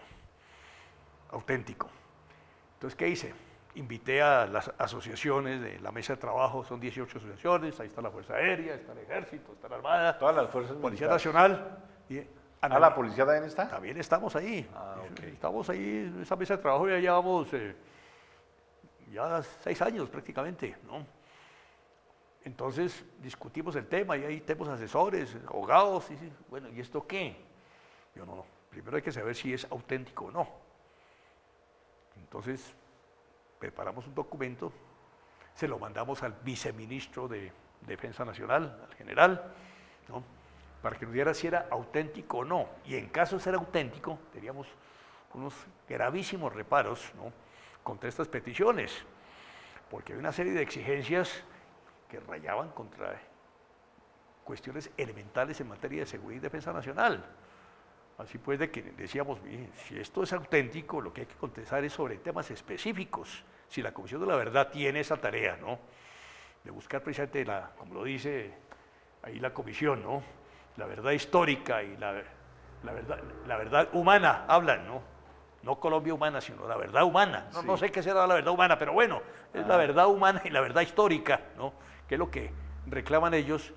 auténtico. Entonces, ¿qué hice? Invité a las asociaciones de la mesa de trabajo, son 18 asociaciones, ahí está la Fuerza Aérea, está el Ejército, está la Armada, Todas las fuerzas Policía militares. Nacional. ¿La policía también está? También estamos ahí. Okay. Estamos ahí, en esa mesa de trabajo ya llevamos ya 6 años prácticamente, ¿no? Entonces discutimos el tema y ahí tenemos asesores, abogados, y bueno, ¿y esto qué? Yo no, primero hay que saber si es auténtico o no. Entonces, preparamos un documento, se lo mandamos al viceministro de Defensa Nacional, al general, ¿no?, para que nos diera si era auténtico o no. Y en caso de ser auténtico, teníamos unos gravísimos reparos, ¿no?, contra estas peticiones, porque hay una serie de exigencias que rayaban contra cuestiones elementales en materia de seguridad y defensa nacional. Así pues, de que decíamos, si esto es auténtico, lo que hay que contestar es sobre temas específicos. Si la Comisión de la Verdad tiene esa tarea, ¿no?, de buscar precisamente, como lo dice ahí la comisión, ¿no?, la verdad histórica y la verdad humana, hablan, ¿no? No Colombia humana, sino la verdad humana. No, sí, no sé qué será la verdad humana, pero bueno, es la verdad humana y la verdad histórica, ¿no?, que es lo que reclaman ellos.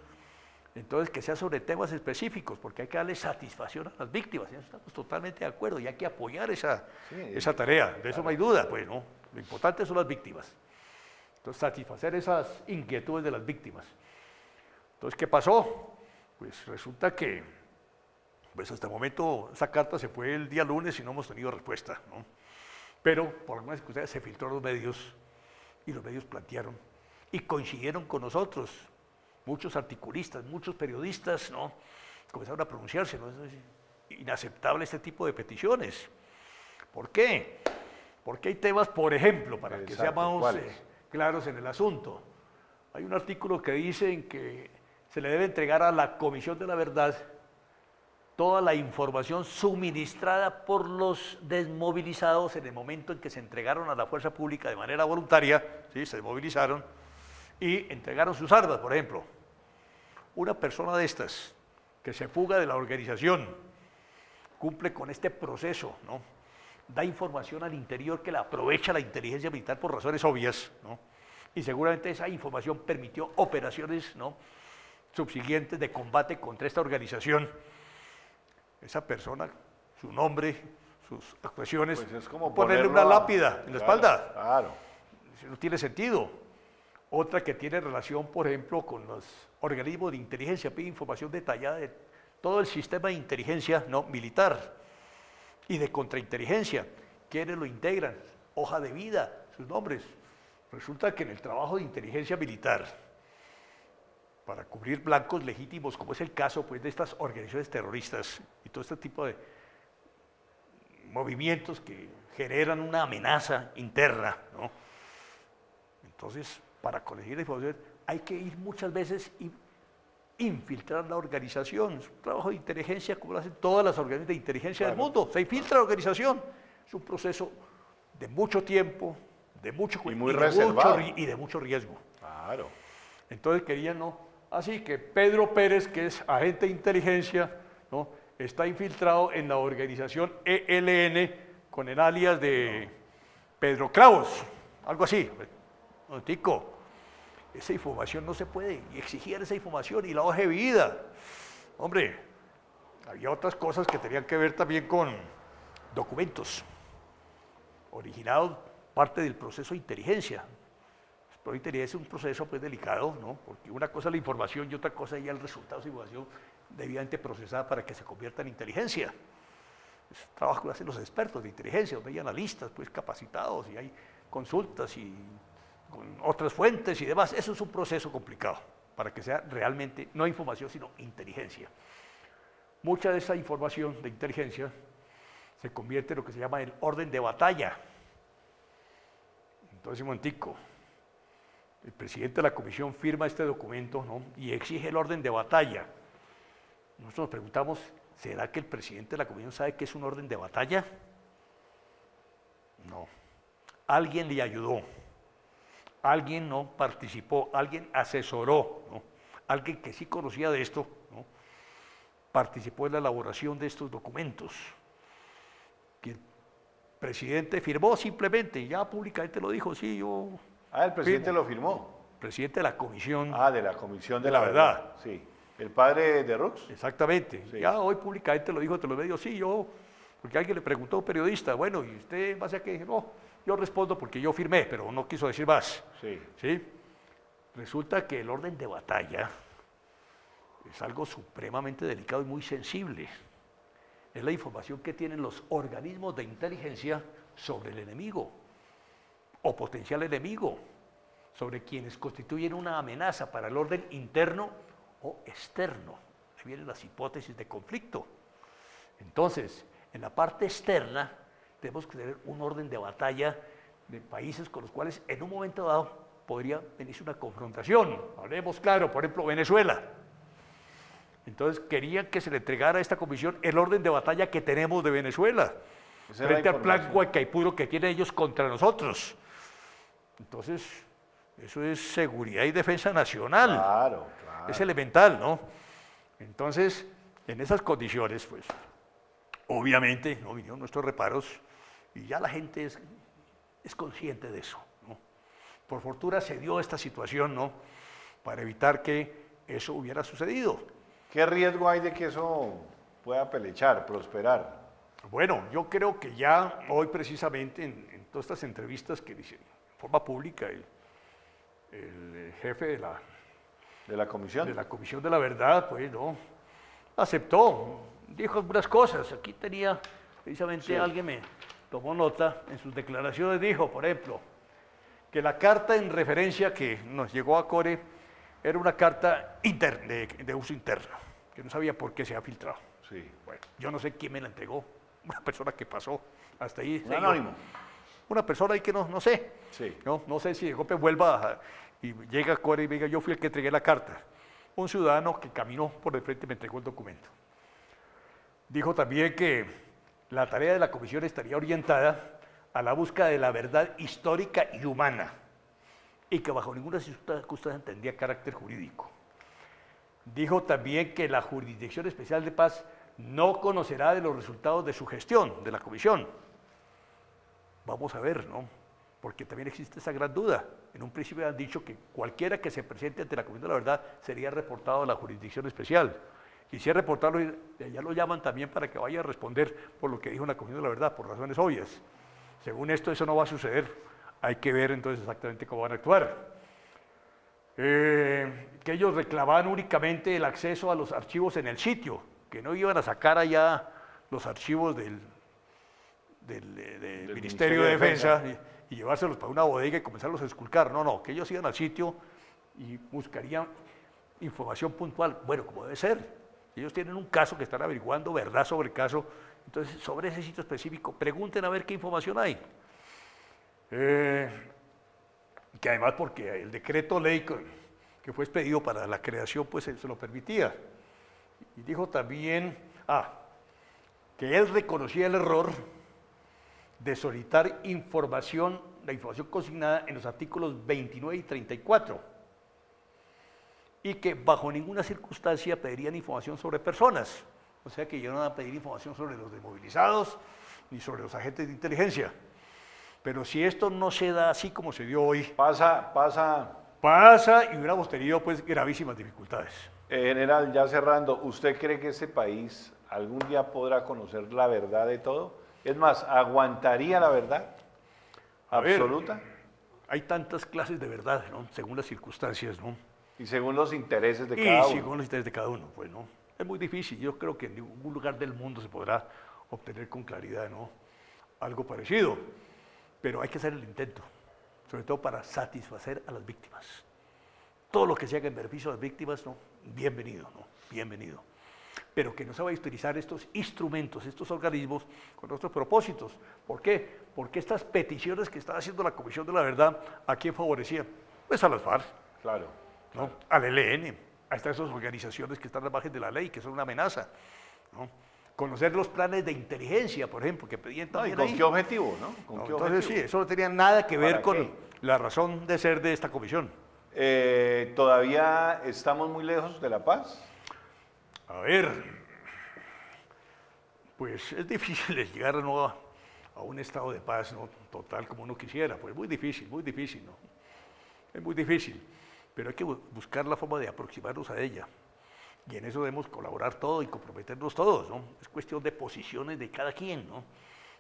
Entonces, que sea sobre temas específicos, porque hay que darle satisfacción a las víctimas. Ya estamos totalmente de acuerdo y hay que apoyar esa tarea, de eso no hay duda, pues, ¿no? Lo importante son las víctimas. Entonces, satisfacer esas inquietudes de las víctimas. Entonces, ¿qué pasó? Pues resulta que, pues hasta el momento, esa carta se fue el día lunes y no hemos tenido respuesta, ¿no? Pero, por algunas circunstancias, se filtró a los medios y los medios plantearon y coincidieron con nosotros. Muchos articulistas, muchos periodistas, ¿no?, comenzaron a pronunciarse, ¿no? Es inaceptable este tipo de peticiones. ¿Por qué? Porque hay temas, por ejemplo, para que seamos claros en el asunto. Hay un artículo que dice que se le debe entregar a la Comisión de la Verdad toda la información suministrada por los desmovilizados en el momento en que se entregaron a la fuerza pública de manera voluntaria, ¿sí?, se desmovilizaron y entregaron sus armas, por ejemplo. Una persona de estas que se fuga de la organización, cumple con este proceso, ¿no?, da información al interior que la aprovecha la inteligencia militar por razones obvias, ¿no?, y seguramente esa información permitió operaciones, ¿no?, subsiguientes de combate contra esta organización. Esa persona, su nombre, sus actuaciones, pues es como ponerle una lápida en la espalda. Claro. Eso no tiene sentido. Otra que tiene relación, por ejemplo, con los organismos de inteligencia, pide información detallada de todo el sistema de inteligencia, ¿no?, militar y de contrainteligencia. ¿Quiénes lo integran? Hoja de vida, sus nombres. Resulta que en el trabajo de inteligencia militar, para cubrir blancos legítimos, como es el caso, pues, de estas organizaciones terroristas y todo este tipo de movimientos que generan una amenaza interna, ¿no?, entonces, para conseguir la información hay que ir muchas veces y infiltrar la organización. Es un trabajo de inteligencia como lo hacen todas las organizaciones de inteligencia del mundo. Se infiltra la organización. Es un proceso de mucho tiempo, de mucho y muy reservado y de mucho riesgo. Claro. Entonces querían, ¿no?, así que Pedro Pérez, que es agente de inteligencia, ¿no?, está infiltrado en la organización ELN con el alias de Pedro Clavos, algo así. No, tico, esa información no se puede, y exigir esa información y la hoja de vida. Hombre, había otras cosas que tenían que ver también con documentos originados, parte del proceso de inteligencia. El proceso de inteligencia es un proceso, pues, delicado, ¿no?, porque una cosa es la información y otra cosa es ya el resultado de esa información debidamente procesada para que se convierta en inteligencia. Es un trabajo que hacen los expertos de inteligencia, donde hay analistas, pues, capacitados, y hay consultas y con otras fuentes y demás. Eso es un proceso complicado para que sea realmente no información sino inteligencia. Mucha de esa información de inteligencia se convierte en lo que se llama el orden de batalla. Entonces, un momentico, el presidente de la comisión firma este documento, ¿no?, y exige el orden de batalla. Nosotros nos preguntamos, ¿será que el presidente de la comisión sabe qué es un orden de batalla? No. Alguien le ayudó. Alguien no participó, alguien asesoró, ¿no?, alguien que sí conocía de esto, ¿no?, participó en la elaboración de estos documentos. Y el presidente firmó simplemente, ya públicamente lo dijo, sí, yo... Ah, el presidente lo firmó. Presidente de la comisión. Ah, de la Comisión de la Verdad. Sí. ¿El padre de Rux? Exactamente. Sí. Ya hoy públicamente lo dijo ante los medios, sí, yo... Porque alguien le preguntó a un periodista, bueno, ¿y usted va a qué? No, yo respondo porque yo firmé, pero no quiso decir más. Sí. ¿Sí? Resulta que el orden de batalla es algo supremamente delicado y muy sensible. Es la información que tienen los organismos de inteligencia sobre el enemigo o potencial enemigo, sobre quienes constituyen una amenaza para el orden interno o externo. Ahí vienen las hipótesis de conflicto. Entonces, en la parte externa tenemos que tener un orden de batalla de países con los cuales en un momento dado podría venirse una confrontación. Hablemos claro, por ejemplo, Venezuela. Entonces querían que se le entregara a esta comisión el orden de batalla que tenemos de Venezuela, frente al plan Guaycaipuro que tienen ellos contra nosotros. Entonces, eso es seguridad y defensa nacional. Claro, claro. Es elemental, ¿no? Entonces, en esas condiciones, pues, obviamente, no vinieron nuestros reparos y ya la gente es consciente de eso, ¿no? Por fortuna se dio esta situación, ¿no? Para evitar que eso hubiera sucedido. ¿Qué riesgo hay de que eso pueda pelechar, prosperar? Bueno, yo creo que ya hoy precisamente en todas estas entrevistas que dice en forma pública el jefe de la comisión de la verdad, pues no, aceptó, dijo algunas cosas. Aquí tenía precisamente alguien me tomó nota en sus declaraciones, dijo, por ejemplo, que la carta en referencia que nos llegó a Core era una carta de uso interno, que no sabía por qué se ha filtrado. Sí. Bueno, yo no sé quién me la entregó, una persona que pasó hasta ahí. Un anónimo. Una persona ahí que no sé. Sí. No sé si de golpe vuelva y llega a Core y diga, yo fui el que entregué la carta. Un ciudadano que caminó por el frente me entregó el documento. Dijo también que la tarea de la comisión estaría orientada a la búsqueda de la verdad histórica y humana, y que bajo ninguna circunstancia tendría carácter jurídico. Dijo también que la Jurisdicción Especial de Paz no conocerá de los resultados de su gestión, de la comisión. Vamos a ver, ¿no? Porque también existe esa gran duda. En un principio han dicho que cualquiera que se presente ante la Comisión de la Verdad sería reportado a la Jurisdicción Especial. Y si es reportado, ya lo llaman también para que vaya a responder por lo que dijo en la Comisión de la Verdad, por razones obvias. Según esto, eso no va a suceder. Hay que ver entonces exactamente cómo van a actuar. Que ellos reclamaban únicamente el acceso a los archivos en el sitio, que no iban a sacar allá los archivos del Ministerio de Defensa y llevárselos para una bodega y comenzarlos a esculcar. No, que ellos iban al sitio y buscarían información puntual. Bueno, como debe ser. Ellos tienen un caso que están averiguando, verdad sobre el caso. Entonces, sobre ese sitio específico, pregunten a ver qué información hay. Que además, porque el decreto ley que fue expedido para la creación, pues se lo permitía. Y dijo también, que él reconocía el error de solicitar la información consignada en los artículos 29 y 34, y que bajo ninguna circunstancia pedirían información sobre personas. O sea que yo no van a pedir información sobre los desmovilizados ni sobre los agentes de inteligencia. Pero si esto no se da así como se dio hoy, pasa y hubiéramos tenido pues gravísimas dificultades. General, ya cerrando, ¿usted cree que este país algún día podrá conocer la verdad de todo? Es más, ¿aguantaría la verdad absoluta? Hay tantas clases de verdad, ¿no? Según las circunstancias, ¿no? Y según los intereses de cada uno. Y según los intereses de cada uno, pues, ¿no? Es muy difícil. Yo creo que en ningún lugar del mundo se podrá obtener con claridad, ¿no? Algo parecido. Pero hay que hacer el intento, sobre todo para satisfacer a las víctimas. Todo lo que se haga en beneficio de las víctimas, ¿no? Bienvenido, ¿no? Bienvenido. Pero que no se vaya a utilizar estos instrumentos, estos organismos con otros propósitos. ¿Por qué? Porque estas peticiones que está haciendo la Comisión de la Verdad, ¿a quién favorecían? Pues a las FARC. Claro. ¿No? Al ELN, a estas organizaciones que están al margen de la ley, que son una amenaza, ¿no? Conocer los planes de inteligencia, por ejemplo, que pedían también ¿Y con qué objetivo, no? Entonces sí, eso no tenía nada que ver con la razón de ser de esta comisión. ¿Todavía estamos muy lejos de la paz? A ver, pues es difícil llegar a un estado de paz, ¿no? Total como uno quisiera, pues muy difícil, ¿no? Es muy difícil. Pero hay que buscar la forma de aproximarnos a ella. Y en eso debemos colaborar todos y comprometernos todos, ¿no? Es cuestión de posiciones de cada quien, ¿no?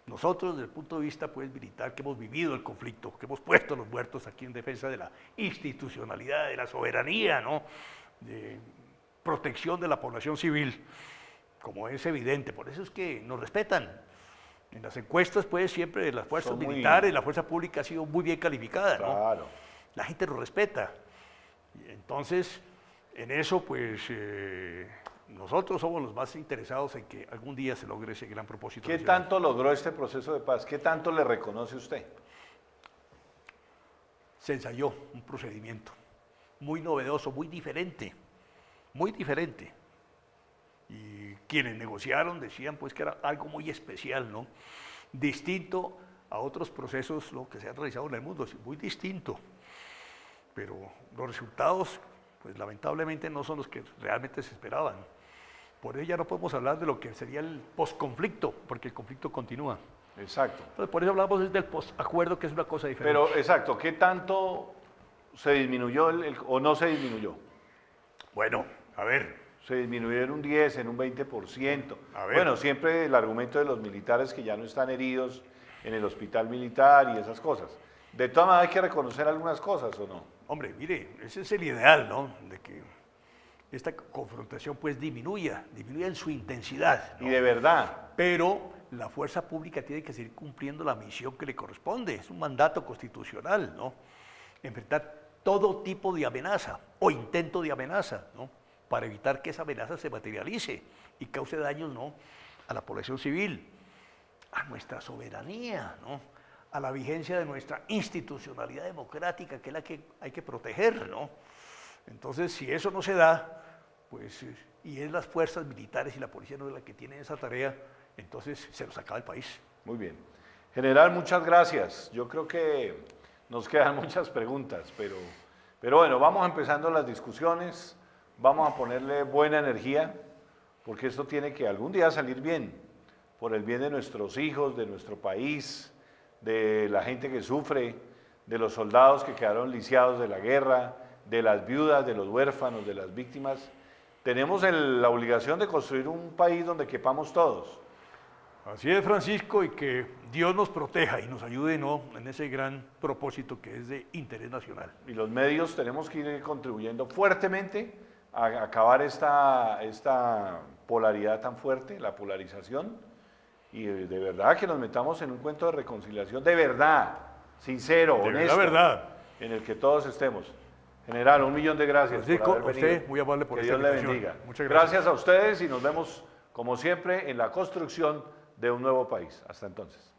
Nosotros, desde el punto de vista pues, militar, que hemos vivido el conflicto, que hemos puesto a los muertos aquí en defensa de la institucionalidad, de la soberanía, ¿no? De protección de la población civil, como es evidente. Por eso es que nos respetan. En las encuestas, pues, siempre de las fuerzas Son muy- militares, la fuerza pública ha sido muy bien calificada, ¿no? Claro. La gente lo respeta. Y entonces, en eso, pues, nosotros somos los más interesados en que algún día se logre ese gran propósito ¿Qué nacional. tanto logró este proceso de paz? ¿Qué tanto le reconoce usted? Se ensayó un procedimiento muy novedoso, muy diferente, muy diferente. Y quienes negociaron decían pues que era algo muy especial, ¿no? Distinto a otros procesos ¿no? que se han realizado en el mundo, sí, muy distinto. Pero los resultados, pues lamentablemente no son los que realmente se esperaban. Por ello ya no podemos hablar de lo que sería el posconflicto, porque el conflicto continúa. Exacto. Entonces, por eso hablamos del posacuerdo, que es una cosa diferente. Pero, exacto, ¿qué tanto se disminuyó o no se disminuyó? Bueno, a ver, Se disminuyó en un 10, en un 20%. A ver. Bueno, siempre el argumento de los militares que ya no están heridos en el hospital militar y esas cosas. De todas maneras hay que reconocer algunas cosas, ¿o no? hombre, mire, ese es el ideal, ¿no? De que esta confrontación pues disminuya en su intensidad, ¿no? Y de verdad, Pero la fuerza pública tiene que seguir cumpliendo la misión que le corresponde, es un mandato constitucional, ¿no? Enfrentar todo tipo de amenaza o intento de amenaza, ¿no? Para evitar que esa amenaza se materialice y cause daños, ¿no? A la población civil, a nuestra soberanía, ¿no? A la vigencia de nuestra institucionalidad democrática, que es la que hay que proteger, ¿no? Entonces, si eso no se da, pues, y es las fuerzas militares y la policía no es la que tienen esa tarea, entonces se nos acaba el país. muy bien. General, muchas gracias. Yo creo que nos quedan muchas preguntas, pero bueno, vamos empezando las discusiones, vamos a ponerle buena energía, porque esto tiene que algún día salir bien, por el bien de nuestros hijos, de nuestro país, de la gente que sufre, de los soldados que quedaron lisiados de la guerra, de las viudas, de los huérfanos, de las víctimas. Tenemos la obligación de construir un país donde quepamos todos. Así es, Francisco, y que Dios nos proteja y nos ayude, ¿no? En ese gran propósito que es de interés nacional. Y los medios tenemos que ir contribuyendo fuertemente a acabar esta polaridad tan fuerte, la polarización, y de verdad que nos metamos en un cuento de reconciliación, de verdad, sincero, De honesto, verdad. en el que todos estemos. General, 1.000.000 de gracias Francisco, por haber a venido. usted, muy amable por que esta Dios le invitación. bendiga. Muchas gracias. Gracias a ustedes y nos vemos, como siempre, en la construcción de un nuevo país. Hasta entonces.